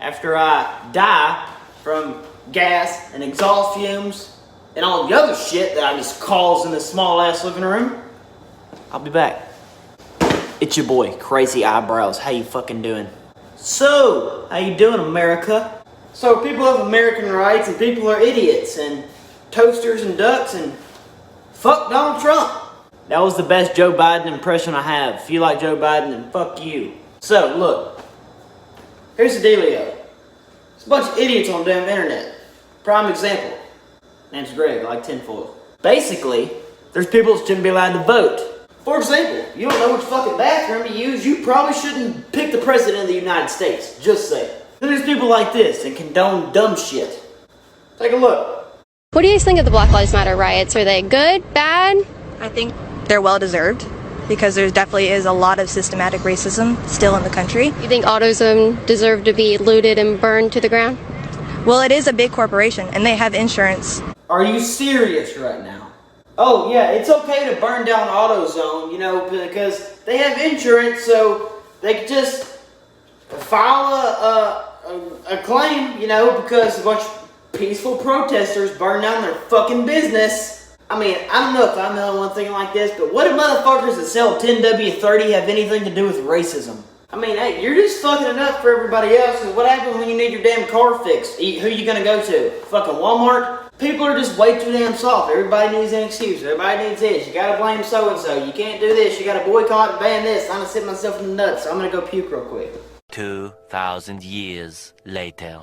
after I die from gas and exhaust fumes and all the other shit that I just caused in this small ass living room, I'll be back. It's your boy, Crazy Eyebrows. How you fucking doing? So, how you doing, America? So people have American rights and people are idiots and toasters and ducks and fuck Donald Trump. That was the best Joe Biden impression I have. If you like Joe Biden, then fuck you. So, look. Here's the dealio. There's a bunch of idiots on the damn internet. Prime example. Name's Greg, I like tinfoil. Basically, there's people that shouldn't be allowed to vote. For example, you don't know which fucking bathroom to use, you probably shouldn't pick the president of the United States. Just saying. Then there's people like this that condone dumb shit. Take a look. What do you think of the Black Lives Matter riots? Are they good, bad? I think they're well deserved because there definitely is a lot of systematic racism still in the country. You think AutoZone deserved to be looted and burned to the ground? Well, it is a big corporation and they have insurance. Are you serious right now? Oh yeah, it's okay to burn down AutoZone, you know, because they have insurance, so they can just file a claim, you know, because a bunch of peaceful protesters burned down their fucking business. I mean, I don't know if I'm the only one thinking like this, but what do motherfuckers that sell 10W30 have anything to do with racism? I mean, hey, you're just fucking it up for everybody else, because what happens when you need your damn car fixed? Who you gonna go to? Fucking Walmart? People are just way too damn soft. Everybody needs an excuse. Everybody needs this. You gotta blame so-and-so. You can't do this. You gotta boycott and ban this. I'm gonna sit myself in the nuts, so I'm gonna go puke real quick. 2,000 years later.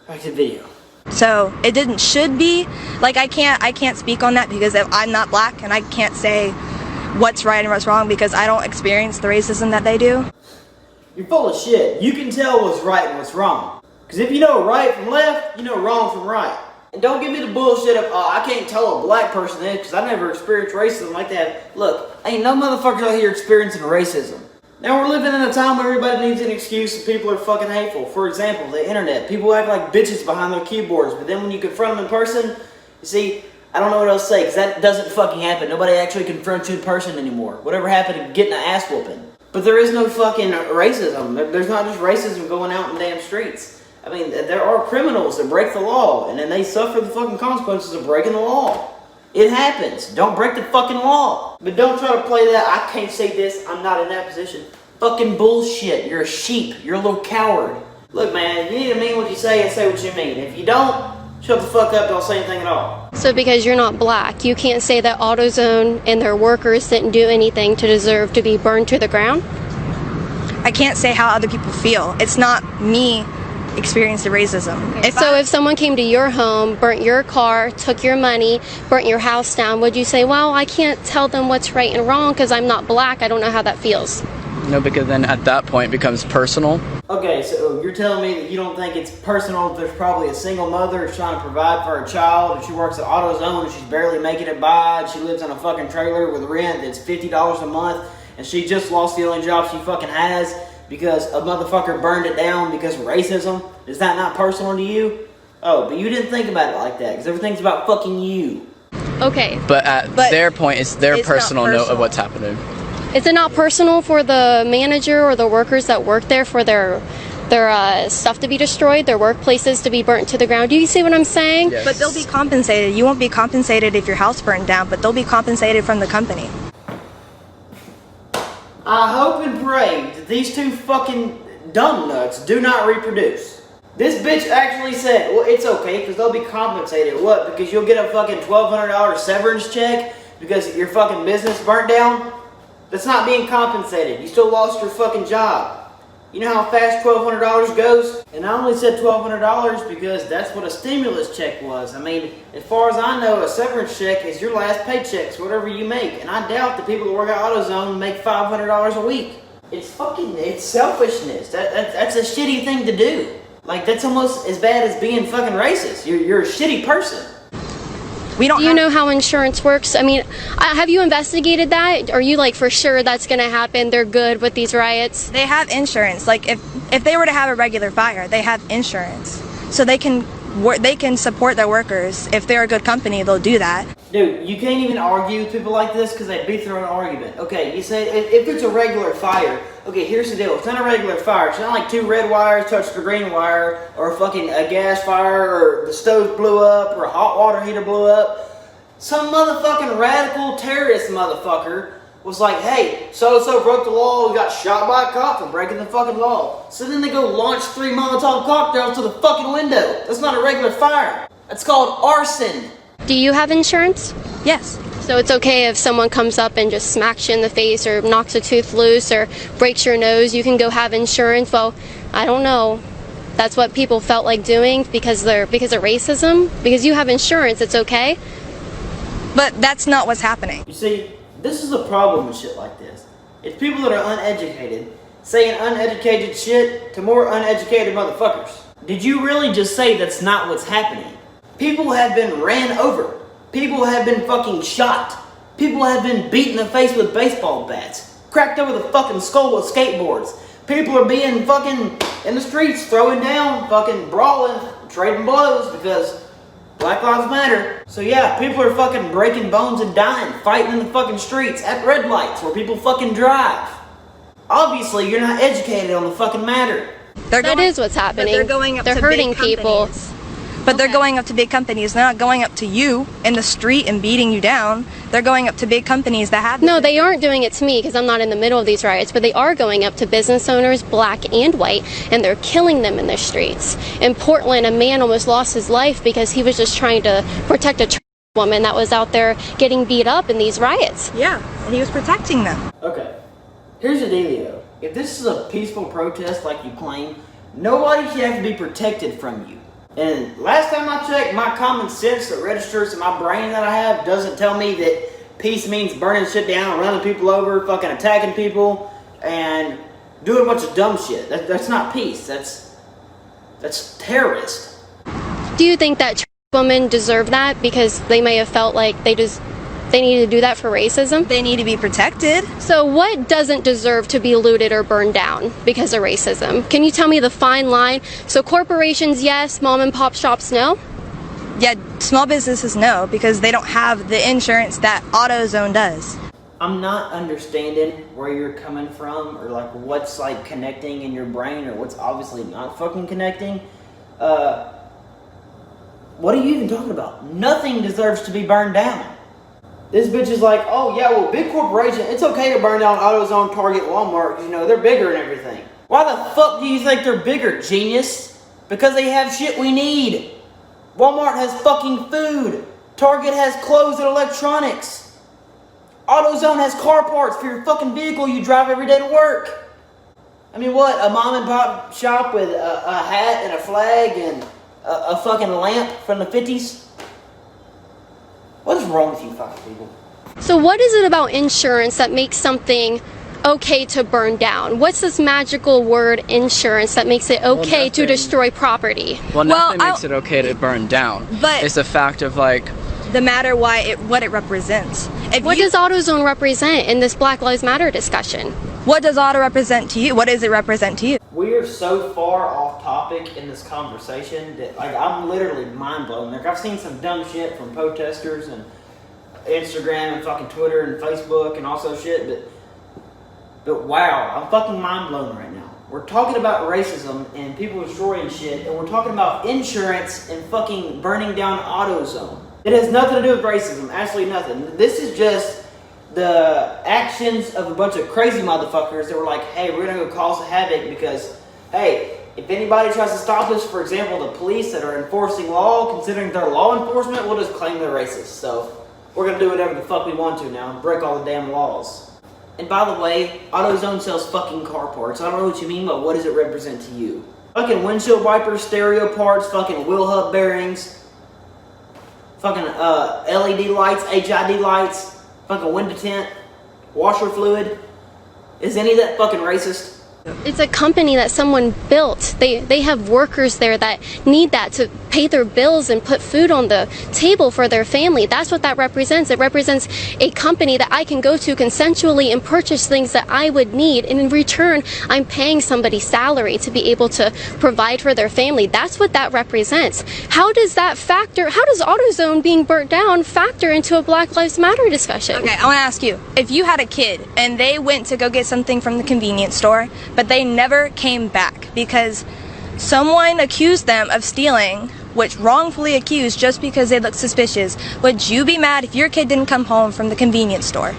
Back to the video. So it should be like I can't speak on that because I'm not black and I can't say what's right and what's wrong because I don't experience the racism that they do. You're full of shit. You can tell what's right and what's wrong. Because if you know right from left, you know wrong from right. And don't give me the bullshit of, oh, I can't tell a black person this because I never experienced racism like that. Look, ain't no motherfuckers out here experiencing racism. Now we're living in a time where everybody needs an excuse and people are fucking hateful. For example, the internet. People act like bitches behind their keyboards, but then when you confront them in person, you see, I don't know what else to say because that doesn't fucking happen. Nobody actually confronts you in person anymore. Whatever happened to getting an ass whooping? But there is no fucking racism. There's not just racism going out in damn streets. I mean, there are criminals that break the law, and then they suffer the fucking consequences of breaking the law. It happens. Don't break the fucking law. But don't try to play that, I can't say this, I'm not in that position. Fucking bullshit. You're a sheep. You're a little coward. Look, man, you need to mean what you say and say what you mean. If you don't, shut the fuck up, don't say anything at all. So because you're not black, you can't say that AutoZone and their workers didn't do anything to deserve to be burned to the ground? I can't say how other people feel. It's not me experiencing racism. Okay. If someone came to your home, burnt your car, took your money, burnt your house down, would you say, well, I can't tell them what's right and wrong because I'm not black, I don't know how that feels? No, because then at that point it becomes personal. Okay, so you're telling me that you don't think it's personal if there's probably a single mother who's trying to provide for her child and she works at AutoZone and she's barely making it by and she lives in a fucking trailer with rent that's $50 a month and she just lost the only job she fucking has because a motherfucker burned it down because of racism? Is that not personal to you? Oh, but you didn't think about it like that because everything's about fucking you. Okay. But at their point, it's their personal note of what's happening. Is it not personal for the manager or the workers that work there for their stuff to be destroyed, their workplaces to be burnt to the ground? Do you see what I'm saying? Yes. But they'll be compensated. You won't be compensated if your house burned down, but they'll be compensated from the company. I hope and pray that these two fucking dumb nuts do not reproduce. This bitch actually said, well, it's okay because they'll be compensated. What? Because you'll get a fucking $1,200 severance check because your fucking business burnt down? That's not being compensated. You still lost your fucking job. You know how fast $1,200 goes? And I only said $1,200 because that's what a stimulus check was. I mean, as far as I know, a severance check is your last paycheck, so whatever you make. And I doubt the people that work at AutoZone make $500 a week. It's selfishness. That's a shitty thing to do. Like, that's almost as bad as being fucking racist. You're a shitty person. Do you know how insurance works? I mean, have you investigated that? Are you like for sure that's going to happen? They're good with these riots? They have insurance. Like if they were to have a regular fire, they have insurance. So they can they can support their workers. If they're a good company, they'll do that. Dude, you can't even argue with people like this because they beat their own argument. Okay, you say if it's a regular fire, okay, here's the deal. It's not a regular fire. It's not like two red wires touched the green wire, or a gas fire, or the stove blew up, or a hot water heater blew up. Some motherfucking radical terrorist motherfucker was like, hey, so-and-so broke the law, we got shot by a cop for breaking the fucking law. So then they go launch 3 Molotov cocktails to the fucking window. That's not a regular fire. That's called arson. Do you have insurance? Yes. So it's okay if someone comes up and just smacks you in the face or knocks a tooth loose or breaks your nose, you can go have insurance? Well, I don't know. That's what people felt like doing because of racism. Because you have insurance, it's okay. But that's not what's happening. You see, this is a problem with shit like this. It's people that are uneducated saying uneducated shit to more uneducated motherfuckers. Did you really just say that's not what's happening? People have been ran over. People have been fucking shot. People have been beat in the face with baseball bats. Cracked over the fucking skull with skateboards. People are being fucking in the streets, throwing down, fucking brawling, trading blows because Black Lives Matter. So yeah, people are fucking breaking bones and dying, fighting in the fucking streets, at red lights where people fucking drive. Obviously, you're not educated on the fucking matter. That is what's happening. They're going up They're to hurting big people. companies. But they're going up to big companies. They're not going up to you in the street and beating you down. They're going up to big companies that have... No, they aren't doing it to me because I'm not in the middle of these riots, but they are going up to business owners, black and white, and they're killing them in the streets. In Portland, a man almost lost his life because he was just trying to protect a trans woman that was out there getting beat up in these riots. Yeah, and he was protecting them. Okay, here's the dealio. If this is a peaceful protest like you claim, nobody should have to be protected from you. And last time I checked, my common sense that registers in my brain that I have doesn't tell me that peace means burning shit down, running people over, fucking attacking people, and doing a bunch of dumb shit. That's not peace. That's terrorist. Do you think that trans women deserve that because they may have felt like they need to do that for racism? They need to be protected. So what doesn't deserve to be looted or burned down because of racism? Can you tell me the fine line? So corporations, yes. Mom and pop shops, no? Yeah, small businesses, no, because they don't have the insurance that AutoZone does. I'm not understanding where you're coming from, or like what's like connecting in your brain, or what's obviously not fucking connecting. What are you even talking about? Nothing deserves to be burned down. This bitch is like, oh yeah, well, big corporation, it's okay to burn down AutoZone, Target, Walmart, you know, they're bigger and everything. Why the fuck do you think they're bigger, genius? Because they have shit we need. Walmart has fucking food. Target has clothes and electronics. AutoZone has car parts for your fucking vehicle you drive every day to work. I mean, what, a mom and pop shop with a hat and a flag and a fucking lamp from the 50s? What is wrong with you fucking people? So what is it about insurance that makes something okay to burn down? What's this magical word insurance that makes it okay to destroy property? Well, nothing makes it okay to burn down. But it's the fact of like the matter what it represents. What does AutoZone represent in this Black Lives Matter discussion? What does auto represent to you? What does it represent to you? We are so far off topic in this conversation that like I'm literally mind blown. Like I've seen some dumb shit from protesters and Instagram and fucking Twitter and Facebook and also shit, but wow, I'm fucking mind blown right now. We're talking about racism and people destroying shit, and we're talking about insurance and fucking burning down AutoZone. It has nothing to do with racism, absolutely nothing. This is just the actions of a bunch of crazy motherfuckers that were like, hey, we're gonna go cause havoc because, hey, if anybody tries to stop us, for example, the police that are enforcing law, considering they're law enforcement, we'll just claim they're racist. So we're gonna do whatever the fuck we want to now and break all the damn laws. And by the way, AutoZone sells fucking car parts. I don't know what you mean, but what does it represent to you? Fucking windshield wipers, stereo parts, fucking wheel hub bearings, fucking LED lights, HID lights, fucking window tint, washer fluid. Is any of that fucking racist? It's a company that someone built. They have workers there that need that to pay their bills and put food on the table for their family. That's what that represents. It represents a company that I can go to consensually and purchase things that I would need, and in return I'm paying somebody's salary to be able to provide for their family. That's what that represents. How does AutoZone being burnt down factor into a Black Lives Matter discussion? Okay, I want to ask you, if you had a kid and they went to go get something from the convenience store, but they never came back because someone accused them of stealing, which wrongfully accused just because they looked suspicious, would you be mad if your kid didn't come home from the convenience store?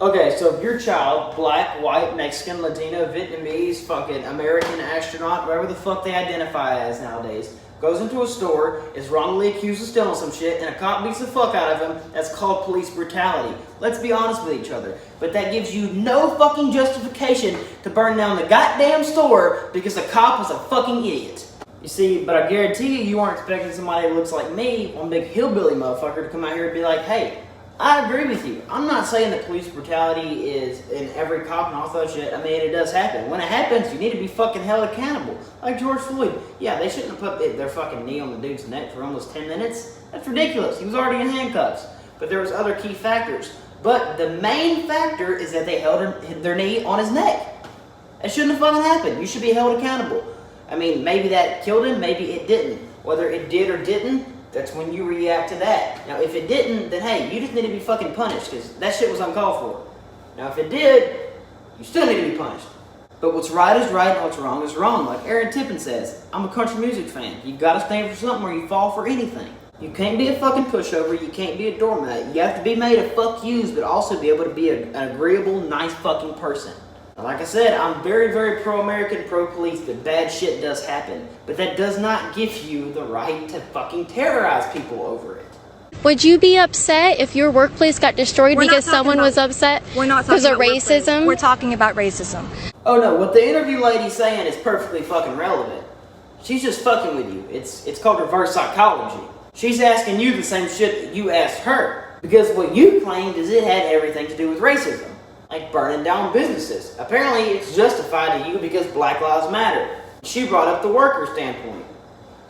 Okay, so if your child, black, white, Mexican, Latino, Vietnamese, fucking American astronaut, whatever the fuck they identify as nowadays, goes into a store, is wrongly accused of stealing some shit, and a cop beats the fuck out of him, that's called police brutality. Let's be honest with each other. But that gives you no fucking justification to burn down the goddamn store because a cop was a fucking idiot. You see, but I guarantee you aren't expecting somebody that looks like me, one big hillbilly motherfucker, to come out here and be like, hey, I agree with you. I'm not saying that police brutality is in every cop and all that shit. I mean, it does happen. When it happens, you need to be fucking held accountable. Like George Floyd. Yeah, they shouldn't have put their fucking knee on the dude's neck for almost 10 minutes. That's ridiculous. He was already in handcuffs. But there was other key factors. But the main factor is that they held their knee on his neck. That shouldn't have fucking happened. You should be held accountable. I mean, maybe that killed him, maybe it didn't. Whether it did or didn't, that's when you react to that. Now, if it didn't, then hey, you just need to be fucking punished because that shit was uncalled for. Now, if it did, you still need to be punished. But what's right is right and what's wrong is wrong. Like Aaron Tippin says, I'm a country music fan. You've got to stand for something or you fall for anything. You can't be a fucking pushover. You can't be a doormat. You have to be made of fuck yous, but also be able to be an agreeable, nice fucking person. Like I said, I'm very, very pro-American, pro-police, but bad shit does happen. But that does not give you the right to fucking terrorize people over it. Would you be upset if your workplace got destroyed because someone was upset because of racism? We're talking about racism. Oh no, what the interview lady's saying is perfectly fucking relevant. She's just fucking with you. It's called reverse psychology. She's asking you the same shit that you asked her. Because what you claimed is it had everything to do with racism. Like burning down businesses. Apparently it's justified to you because Black Lives Matter. She brought up the worker standpoint.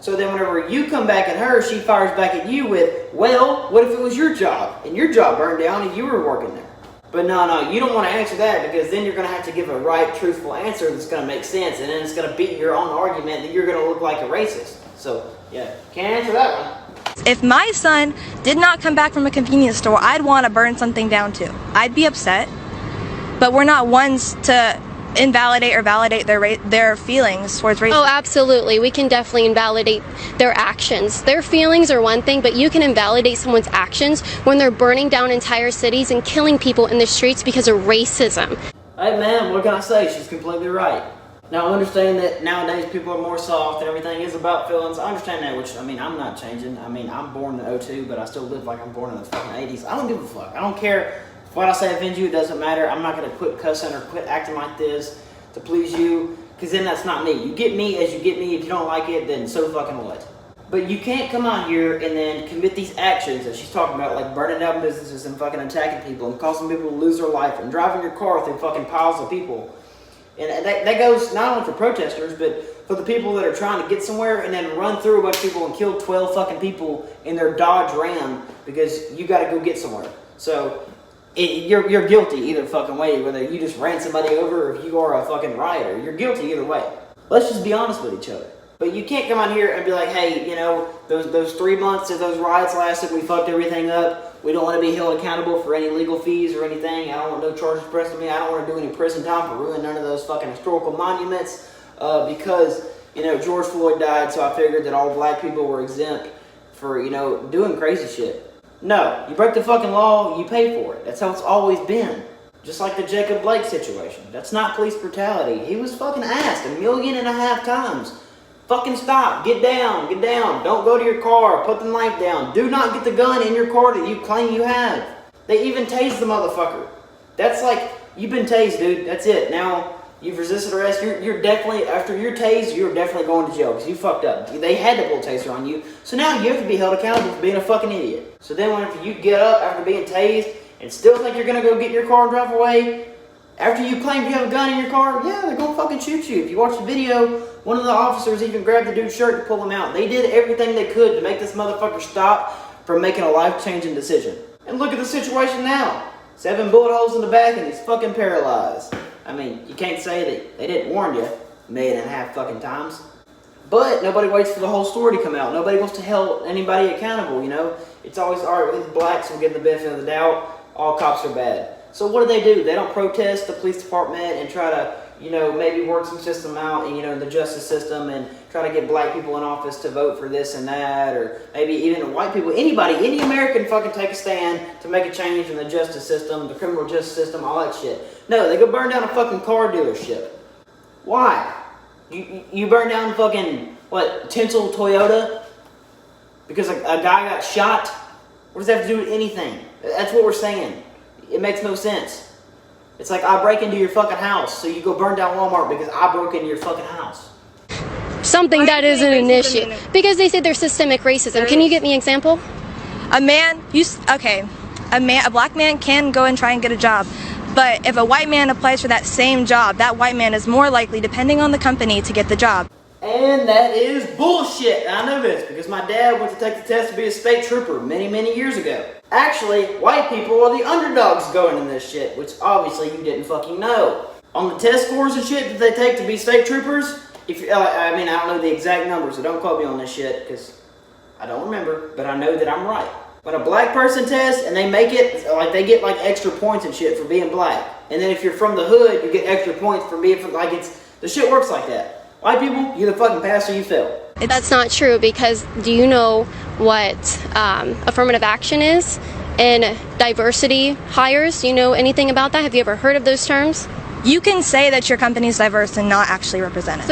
So then whenever you come back at her, she fires back at you with, well, what if it was your job? And your job burned down and you were working there? But no, you don't want to answer that because then you're going to have to give a right, truthful answer that's going to make sense. And then it's going to beat your own argument that you're going to look like a racist. So, yeah, can't answer that one. If my son did not come back from a convenience store, I'd want to burn something down too. I'd be upset. But we're not ones to invalidate or validate their feelings towards racism. Oh, absolutely. We can definitely invalidate their actions. Their feelings are one thing, but you can invalidate someone's actions when they're burning down entire cities and killing people in the streets because of racism. Hey man, what can I say? She's completely right. Now I understand that nowadays people are more soft and everything is about feelings. I understand that, which, I mean, I'm not changing. I mean, I'm born in 02, but I still live like I'm born in the fucking 80s. I don't give a fuck. I don't care. If what I say offends you, it doesn't matter. I'm not going to quit cussing or quit acting like this to please you, because then that's not me. You get me as you get me. If you don't like it, then so fucking what? But you can't come out here and then commit these actions that she's talking about, like burning down businesses and fucking attacking people and causing people to lose their life and driving your car through fucking piles of people. And that goes not only for protesters, but for the people that are trying to get somewhere and then run through a bunch of people and kill 12 fucking people in their Dodge Ram because you got to go get somewhere. So you're guilty either fucking way, whether you just ran somebody over or if you are a fucking rioter. You're guilty either way. Let's just be honest with each other. But you can't come out here and be like, hey, you know, those 3 months that those riots lasted, we fucked everything up. We don't want to be held accountable for any legal fees or anything. I don't want no charges pressed on me. I don't want to do any prison time for ruining none of those fucking historical monuments because, you know, George Floyd died, so I figured that all black people were exempt for, you know, doing crazy shit. No, you break the fucking law, you pay for it. That's how it's always been. Just like the Jacob Blake situation. That's not police brutality. He was fucking asked 1.5 million times. Fucking stop, get down, don't go to your car, put the knife down, do not get the gun in your car that you claim you have. They even tased the motherfucker. That's like, you've been tased, dude, that's it. Now, you've resisted arrest, you're definitely, after you're tased, you're definitely going to jail because you fucked up. They had to pull a taser on you, so now you have to be held accountable for being a fucking idiot. So then whenever you get up after being tased and still think you're going to go get in your car and drive away, After you claim you have a gun in your car, yeah, they're gonna fucking shoot you. If you watch the video, one of the officers even grabbed the dude's shirt to pull him out. They did everything they could to make this motherfucker stop from making a life-changing decision. And look at the situation now. 7 bullet holes in the back and he's fucking paralyzed. I mean, you can't say that they didn't warn you 1.5 million fucking times. But nobody waits for the whole story to come out. Nobody wants to hold anybody accountable, you know? It's always, all right, with blacks, we'll give them the benefit of the doubt. All cops are bad. So what do? They don't protest the police department and try to, you know, maybe work some system out, and, you know, the justice system, and try to get black people in office to vote for this and that, or maybe even white people. Anybody, any American fucking take a stand to make a change in the justice system, the criminal justice system, all that shit. No, they go burn down a fucking car dealership. Why? You burn down fucking, what, Tinsel Toyota? Because a guy got shot? What does that have to do with anything? That's what we're saying. It makes no sense. It's like I break into your fucking house, so you go burn down Walmart because I broke into your fucking house. Something that isn't an issue. Because they say there's systemic racism. Can you give me an example? A black man can go and try and get a job. But if a white man applies for that same job, that white man is more likely, depending on the company, to get the job. And that is bullshit. I know this because my dad went to take the test to be a state trooper many, many years ago. Actually, white people are the underdogs going in this shit, which obviously you didn't fucking know. On the test scores and shit that they take to be state troopers, I don't know the exact numbers, so don't quote me on this shit because I don't remember, but I know that I'm right. When a black person tests and they make it, like they get like extra points and shit for being black. And then if you're from the hood, you get extra points for being from, like the shit works like that. White people, you either fucking pass or you fail. That's not true because do you know what affirmative action is and diversity hires? Do you know anything about that? Have you ever heard of those terms? You can say that your company is diverse and not actually represented.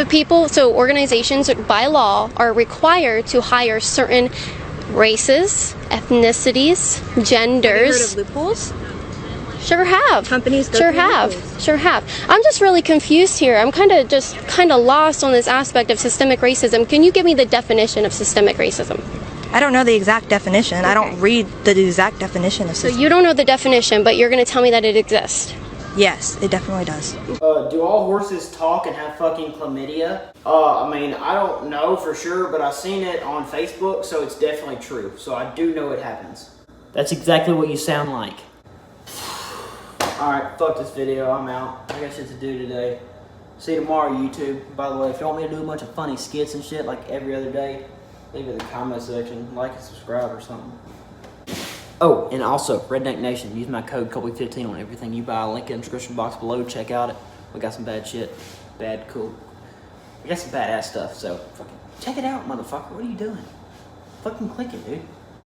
So organizations by law are required to hire certain races, ethnicities, genders. Have you heard of loopholes? Sure have. Companies Sure have. I'm just really confused here. I'm kind of lost on this aspect of systemic racism. Can you give me the definition of systemic racism? I don't know the exact definition. Okay. I don't read the exact definition of systemic. So you don't know the definition, but you're going to tell me that it exists. Yes, it definitely does. Do all horses talk and have fucking chlamydia? I mean, I don't know for sure, but I've seen it on Facebook, so it's definitely true. So I do know it happens. That's exactly what you sound like. Alright, fuck this video, I'm out. I got shit to do today. See you tomorrow, YouTube. By the way, if you want me to do a bunch of funny skits and shit like every other day, leave it in the comment section, like and subscribe or something. Oh, and also, Redneck Nation, use my code Colby15 on everything you buy. Link in the description box below, check out it. We got some bad shit. Bad, cool. We got some badass stuff, so fucking check it out, motherfucker. What are you doing? Fucking click it, dude.